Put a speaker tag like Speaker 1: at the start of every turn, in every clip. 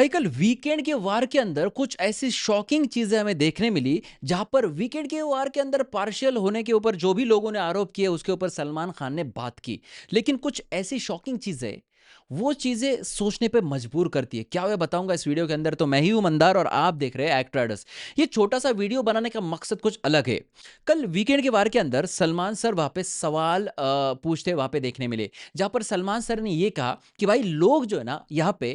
Speaker 1: भाई कल वीकेंड के वार के अंदर कुछ ऐसी शॉकिंग चीजें हमें देखने मिली, जहां पर वीकेंड के वार के अंदर पार्शियल होने के ऊपर जो भी लोगों ने आरोप किए उसके ऊपर सलमान खान ने बात की। लेकिन कुछ ऐसी शॉकिंग चीजें, वो चीजें सोचने पे मजबूर करती है। क्या मैं बताऊंगा इस वीडियो के अंदर। तो मैं ही हूं मंदार और आप देख रहे हैं एक्ट्रेडस। ये छोटा सा वीडियो बनाने का मकसद कुछ अलग है। कल वीकेंड के वार के अंदर सलमान सर वहां पे सवाल पूछते वहां पे देखने मिले, जहां पर सलमान सर ने ये कहा कि भाई लोग जो है ना यहाँ पे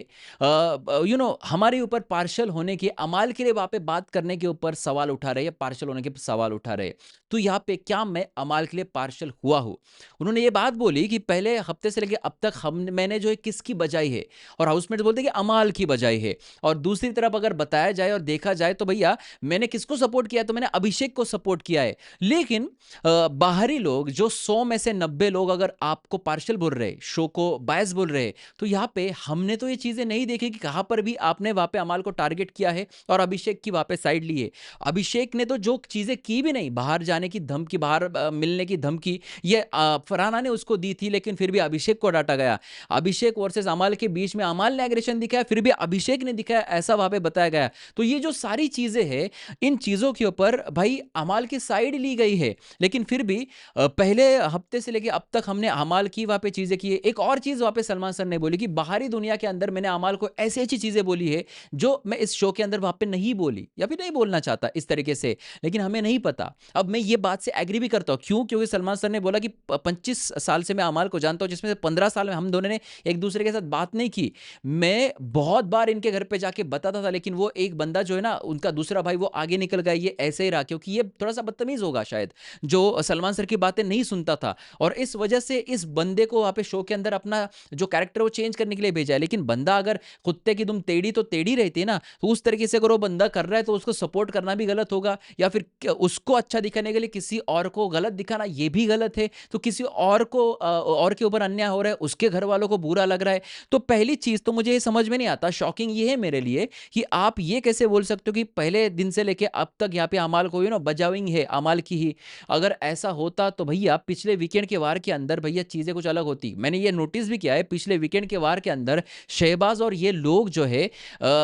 Speaker 1: हमारे ऊपर पार्शल होने की अमाल के लिए वहां पे बात करने के ऊपर सवाल उठा रहे हैं, पार्शल होने के सवाल उठा रहे हैं। तो यहाँ पे क्या मैं अमाल के लिए पार्शल हुआ हूं? उन्होंने ये बात बोली कि पहले हफ्ते से लेकर अब तक हम मैंने जो है किसकी बजाई है, और हाउसमेट्स बोलते हैं कि अमाल की बजाई है। और दूसरी तरफ अगर बताया जाए और देखा जाए तो भैया मैंने किसको सपोर्ट किया? तो मैंने अभिषेक को सपोर्ट किया है। लेकिन बाहरी लोग जो 100 में से 90 लोग अगर आपको पार्शल बोल रहे, शो को बायस बोल रहे, तो यहाँ पे हमने तो ये चीजें नहीं देखी कि कहां पर भी आपने वहां पे अमाल को टारगेट किया है और अभिषेक की वहां पे साइड ली है। अभिषेक ने तो जो चीजें की भी नहीं, बाहर जाने की धमकी, बाहर मिलने की धमकी, ये फरहाना ने उसको दी थी, लेकिन फिर भी अभिषेक को डांटा गया। अभिषेक वर्सेस अमाल के बीच में अमाल ने एग्रेशन दिखाया, फिर भी अभिषेक ने दिखाया, ऐसा वहां पे बताया गया। तो ये जो सारी चीजें हैं, इन चीजों के ऊपर भाई अमाल की साइड ली गई है। लेकिन फिर भी पहले हफ्ते से लेके अब तक हमने अमाल की वहां पे चीजें की है। एक और चीज वहां पे सलमान सर ने बोली कि बाहरी दुनिया के अंदर मैंने अमाल को ऐसी ऐसी चीजें बोली है जो मैं इस शो के अंदर वहां पे नहीं बोली या फिर नहीं बोलना चाहता इस तरीके से। लेकिन हमें नहीं पता। अब मैं ये बात से एग्री भी करता हूं। क्यों? क्योंकि सलमान सर ने बोला कि 25 साल से मैं अमाल को जानता हूं, जिसमें से 15 साल में हम दोनों ने एक दूसरे के साथ बात नहीं की। मैं बहुत बार इनके घर पे जाके बताता था, लेकिन वो एक बंदा जो है ना, उनका दूसरा भाई, वो आगे निकल गया। ये ऐसे ही रहा क्योंकि ये थोड़ा सा बदतमीज होगा शायद, जो सलमान सर की बातें नहीं सुनता था। और इस वजह से इस बंदे को वहां पे शो के अंदर अपना जो कैरेक्टर वो चेंज करने के लिए भेजा है। लेकिन बंदा अगर कुत्ते की दुम टेढ़ी तो टेढ़ी रहती है ना, तो उस तरीके से अगर वो बंदा कर रहा है तो उसको सपोर्ट करना भी गलत होगा, या फिर उसको अच्छा दिखाने के लिए किसी और को गलत दिखाना ये भी गलत है। तो किसी और को और के ऊपर अन्याय हो रहा है, उसके घर वालों को बुरा लग रहा है। तो पहली चीज तो मुझे ये समझ में नहीं आता, शॉकिंग ये है मेरे लिए कि आप ये कैसे बोल सकते हो कि पहले दिन से लेके अब तक यहाँ पे अमाल को बजाविंग है अमाल की ही। अगर ऐसा होता तो भैया पिछले वीकेंड के वार के अंदर भैया चीजें कुछ अलग होती। मैंने ये नोटिस भी किया है, पिछले वीकेंड के वार के अंदर शहबाज और ये लोग जो है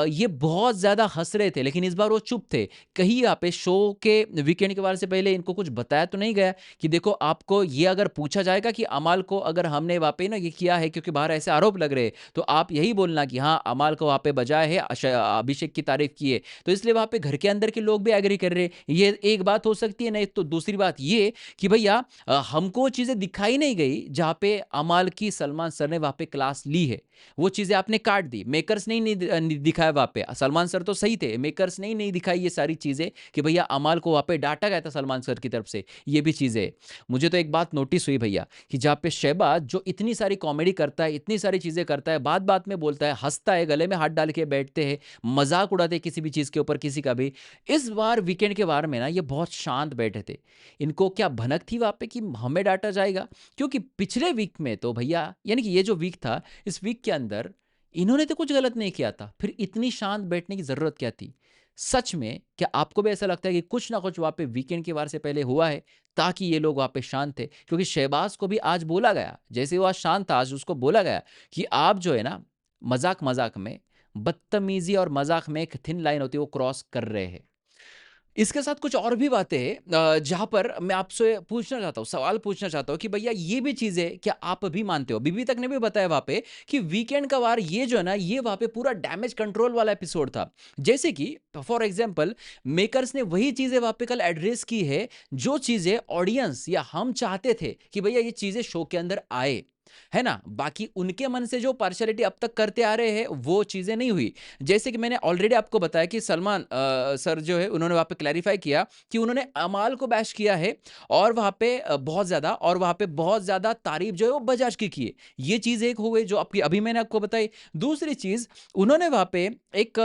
Speaker 1: ये बहुत ज्यादा हंस रहे थे, लेकिन इस बार वो चुप थे। कहीं यहाँ पे शो के वीकेंड के वार से पहले इनको कुछ बताया तो नहीं गया कि देखो आपको ये अगर पूछा जाएगा कि अमाल को अगर हमने वहां पे ना ये किया है क्योंकि बाहर ऐसे आरोप लग रहे हैं, तो आप यही बोलना कि हाँ अमाल को वहां पे बजाय है, अभिषेक की तारीफ की है। तो इसलिए वहां पे घर के अंदर के लोग भी एग्री कर रहे हैं। ये एक बात हो सकती है। नहीं तो दूसरी बात ये कि भैया हमको चीजें दिखाई नहीं गई जहां पे अमाल की सलमान सर ने वहां पे क्लास ली है। वो चीजें आपने काट दी। मेकर्स ने ही नहीं दिखाया वहां पे। सलमान सर तो सही थे, मेकर्स ने ही नहीं दिखाई ये सारी चीजें कि भैया अमाल को वहां पे डांटा गया था सलमान सर की तरफ से। ये भी चीजें मुझे तो एक बात नोटिस हुई भैया कि जहां पे शहबाज जो इतनी सारी कॉमेडी करता है, इतनी सारी चीजें करता है, बात बात में बोलता है, हंसता है, गले में हाथ डाल के बैठते हैं, मजाक उड़ाते हैं किसी भी चीज के ऊपर, किसी का भी। इस बार वीकेंड के बार में ना ये बहुत शांत बैठे थे। इनको क्या भनक थी वहां पे कि हमें डांटा जाएगा? क्योंकि पिछले वीक में तो भैया, यानी कि ये जो वीक था, इस वीक के अंदर इन्होंने तो कुछ गलत नहीं किया था, फिर इतनी शांत बैठने की जरूरत क्या थी? सच में क्या आपको भी ऐसा लगता है कि कुछ ना कुछ वहां पे वीकेंड के वार से पहले हुआ है, ताकि ये लोग वहां पे शांत थे? क्योंकि शहबाज को भी आज बोला गया, जैसे वो आज शांत था, आज उसको बोला गया कि आप जो है ना, मजाक मजाक में, बदतमीजी और मजाक में एक थिन लाइन होती है, वो क्रॉस कर रहे हैं। इसके साथ कुछ और भी बातें हैं जहां पर मैं आपसे पूछना चाहता हूं, सवाल पूछना चाहता हूं कि भैया ये भी चीजें क्या आप भी मानते हो? बीबी तक ने भी बताया वहां पे कि वीकेंड का वार ये जो है ना, ये वहां पे पूरा डैमेज कंट्रोल वाला एपिसोड था। जैसे कि फॉर एग्जांपल मेकर्स ने वही चीजें वहां पे कल एड्रेस की है, जो चीजें ऑडियंस या हम चाहते थे कि भैया ये चीजें शो के अंदर आए, है ना। बाकी उनके मन से जो पार्शियलिटी अब तक करते आ रहे हैं वो चीजें नहीं हुई। जैसे कि मैंने ऑलरेडी आपको बताया कि सलमान सर जो है, उन्होंने वहां पे क्लैरिफाई किया कि उन्होंने अमाल को बैश किया है, और वहां पे बहुत ज्यादा, और वहां पे बहुत ज्यादा तारीफ जो है वो बजाज की है। ये चीज एक हो गई जो आपकी अभी मैंने आपको बताई। दूसरी चीज, उन्होंने वहां पे एक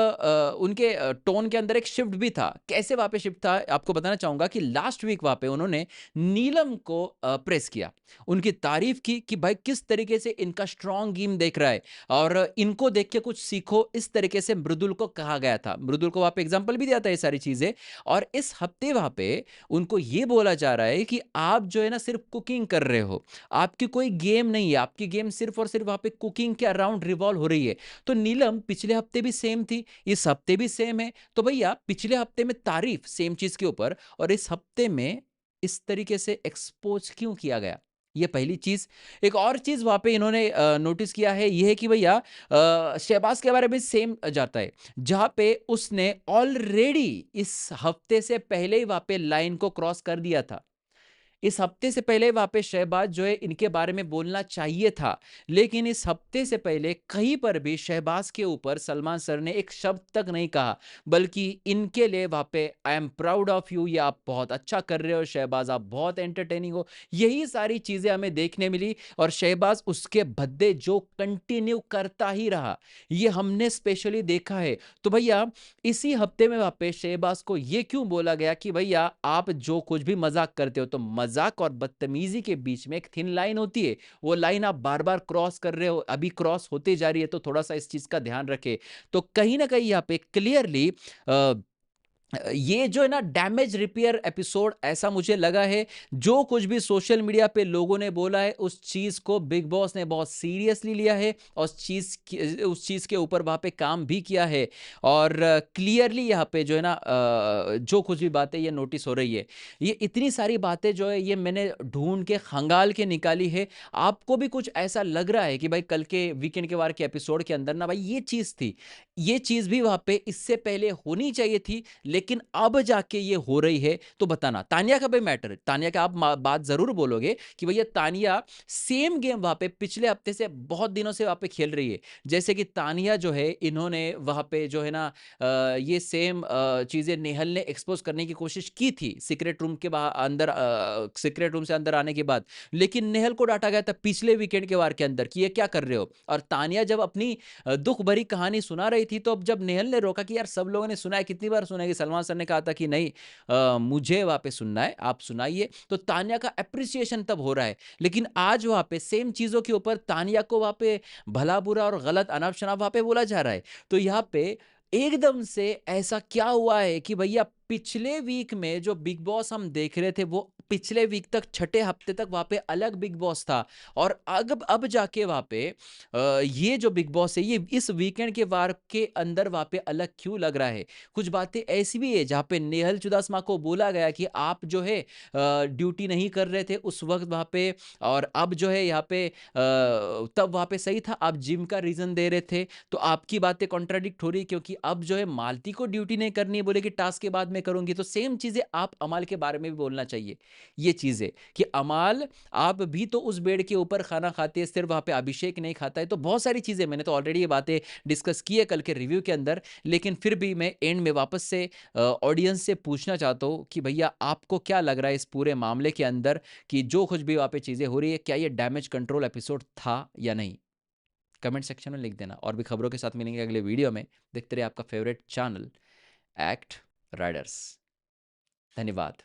Speaker 1: उनके टोन के अंदर एक शिफ्ट भी था। कैसे वहां पे शिफ्ट था आपको बताना चाहूंगा कि लास्ट वीक वहां पे उन्होंने नीलम को प्रेस किया, उनकी तारीफ की कि भाई किस किस तरीके से इनका स्ट्रॉन्ग गेम देख रहा है और इनको देख के कुछ सीखो, इस तरीके से मृदुल को कहा गया था। मृदुल को वहाँ पे एग्जाम्पल भी दिया था ये सारी चीज़ें। और इस हफ्ते वहाँ पे उनको ये बोला जा रहा है कि आप जो है ना सिर्फ कुकिंग कर रहे हो, आपकी कोई गेम नहीं है, आपकी गेम सिर्फ और सिर्फ वहाँ पे कुकिंग के अराउंड रिवॉल्व हो रही है। तो नीलम पिछले हफ्ते भी सेम थी, इस हफ्ते भी सेम है। तो भैया पिछले हफ्ते में तारीफ सेम चीज़ के ऊपर और इस हफ्ते में इस तरीके से एक्सपोज क्यों किया गया? ये पहली चीज़। एक और चीज़ वहाँ पे इन्होंने नोटिस किया है, ये है कि भैया शहबाज़ के बारे में सेम जाता है, जहाँ पे उसने ऑलरेडी इस हफ्ते से पहले ही वहाँ पे लाइन को क्रॉस कर दिया था। इस हफ्ते से पहले वहाँ पे शहबाज जो है इनके बारे में बोलना चाहिए था, लेकिन इस हफ्ते से पहले कहीं पर भी शहबाज के ऊपर सलमान सर ने एक शब्द तक नहीं कहा, बल्कि इनके लिए वहाँ पे I am proud of you, ये आप बहुत अच्छा कर रहे हो शहबाज, आप बहुत एंटरटेनिंग हो, यही सारी चीज़ें हमें देखने मिली। और शहबाज उसके भद्दे जो कंटिन्यू करता ही रहा, ये हमने स्पेशली देखा है। तो भैया इसी हफ्ते में वहाँ पे शहबाज को ये क्यों बोला गया कि भैया आप जो कुछ भी मजाक करते हो, तो मजाक और बदतमीजी के बीच में एक थिन लाइन होती है, वो लाइन आप बार बार क्रॉस कर रहे हो, अभी क्रॉस होते जा रही है, तो थोड़ा सा इस चीज का ध्यान रखे। तो कहीं ना कहीं यहाँ पे क्लियरली ये जो है ना डैमेज रिपेयर एपिसोड ऐसा मुझे लगा है, जो कुछ भी सोशल मीडिया पे लोगों ने बोला है उस चीज को बिग बॉस ने बहुत सीरियसली लिया है और उस चीज के ऊपर वहां पे काम भी किया है। और क्लियरली यहाँ पे जो है ना जो कुछ भी बातें ये नोटिस हो रही है, ये इतनी सारी बातें जो है ये मैंने ढूंढ के खंगाल के निकाली है। आपको भी कुछ ऐसा लग रहा है कि भाई कल के वीकेंड के वार के एपिसोड के अंदर ना भाई ये चीज थी, ये चीज भी वहां पे इससे पहले होनी चाहिए थी, लेकिन अब जाके ये हो रही है? तो बताना। तानिया का भी मैटर, तानिया का आप बात जरूर बोलोगे कि भैया तानिया सेम गेम वहां पे पिछले हफ्ते से बहुत दिनों से वहां पे खेल रही है। जैसे कि तानिया जो है इन्होंने वहां पे जो है ना ये सेम चीजें नेहल ने एक्सपोज करने की कोशिश की थी सीक्रेट रूम के अंदर, सीक्रेट रूम से अंदर आने के बाद, लेकिन नेहल को डांटा गया था पिछले वीकेंड के वार के अंदर कि ये क्या कर रहे हो। और तानिया जब अपनी दुख भरी कहानी सुना रही थी, तो अब जब नेहल ने रोका कि यार सब लोगों ने सुना है, कितनी बार सुना है, कि सलमान सर ने कहा था कि नहीं मुझे वहां पे सुनना है, आप सुनाइए, तो तानिया का अप्रिसिएशन तब हो रहा है। लेकिन आज वहां पे सेम चीजों के ऊपर तानिया को वहां पे भला बुरा और गलत अनाप शनाप वहां पे बोला जा रहा है। तो यहाँ पे एकदम से ऐसा क्या हुआ है कि भैया पिछले वीक में जो बिग बॉस हम देख रहे थे, वो पिछले वीक तक छठे हफ्ते तक वहां पे अलग बिग बॉस था, और अब जाके वहां पे ये जो बिग बॉस है ये इस वीकेंड के वार के अंदर वहां पे अलग क्यों लग रहा है? कुछ बातें ऐसी भी है जहां पे नेहल चुदासमा को बोला गया कि आप जो है ड्यूटी नहीं कर रहे थे उस वक्त वहां पे, और अब जो है यहाँ पे तब वहां पे सही था, आप जिम का रीजन दे रहे थे, तो आपकी बातें कॉन्ट्राडिक्ट हो रही है, क्योंकि अब जो है मालती को ड्यूटी नहीं करनी है, बोले कि टास्क के बाद में करूंगी। तो सेम चीजें आप अमाल के बारे में भी बोलना चाहिए, ये चीजें कि अमाल आप भी तो उस बेड के ऊपर खाना खाते हैं, सिर्फ वहां पे अभिषेक नहीं खाता है। तो बहुत सारी चीजें मैंने तो ऑलरेडी ये बातें डिस्कस की है कल के रिव्यू के अंदर, लेकिन फिर भी मैं एंड में वापस से ऑडियंस से पूछना चाहता हूँ कि भैया आपको क्या लग रहा है इस पूरे मामले के अंदर, कि जो कुछ भी वहां पे चीजें हो रही है, क्या ये डैमेज कंट्रोल एपिसोड था या नहीं? कमेंट सेक्शन में लिख देना। और भी खबरों के साथ मिलेंगे अगले वीडियो में। देखते रहिए आपका फेवरेट चैनल एक्ट राइडर्स। धन्यवाद।